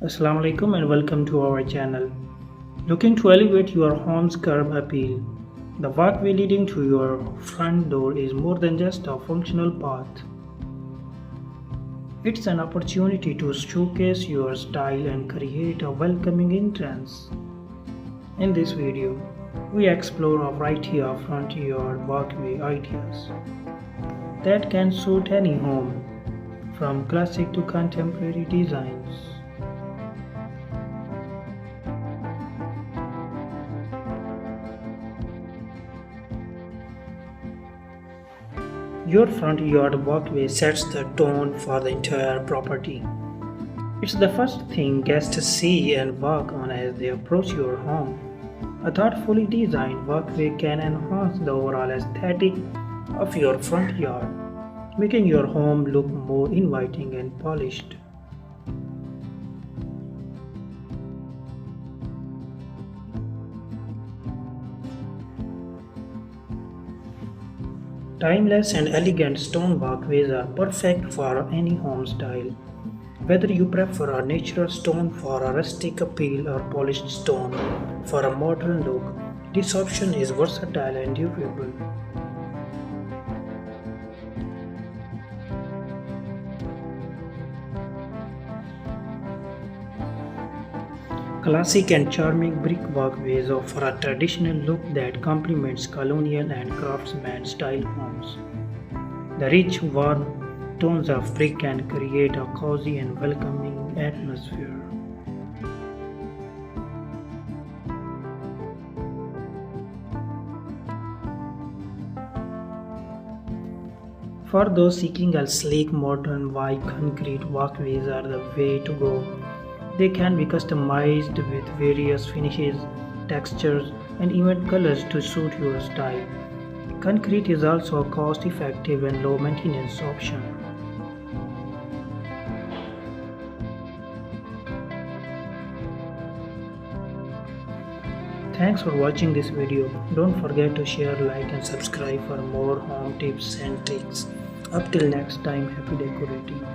Assalamu alaikum and welcome to our channel. Looking to elevate your home's curb appeal? The walkway leading to your front door is more than just a functional path. It's an opportunity to showcase your style and create a welcoming entrance. In this video, we explore a variety of front yard walkway ideas that can suit any home, from classic to contemporary designs. Your front yard walkway sets the tone for the entire property. It's the first thing guests see and walk on as they approach your home. A thoughtfully designed walkway can enhance the overall aesthetic of your front yard, making your home look more inviting and polished. Timeless and elegant stone walkways are perfect for any home style. Whether you prefer a natural stone for a rustic appeal or polished stone for a modern look, this option is versatile and durable. Classic and charming brick walkways offer a traditional look that complements colonial and craftsman style homes. The rich, warm tones of brick can create a cozy and welcoming atmosphere. For those seeking a sleek, modern vibe, concrete walkways are the way to go. They can be customized with various finishes, textures, and even colors to suit your style. Concrete is also a cost-effective and low-maintenance option. Thanks for watching this video. Don't forget to share, like, and subscribe for more home tips and tricks. Up till next time, happy decorating.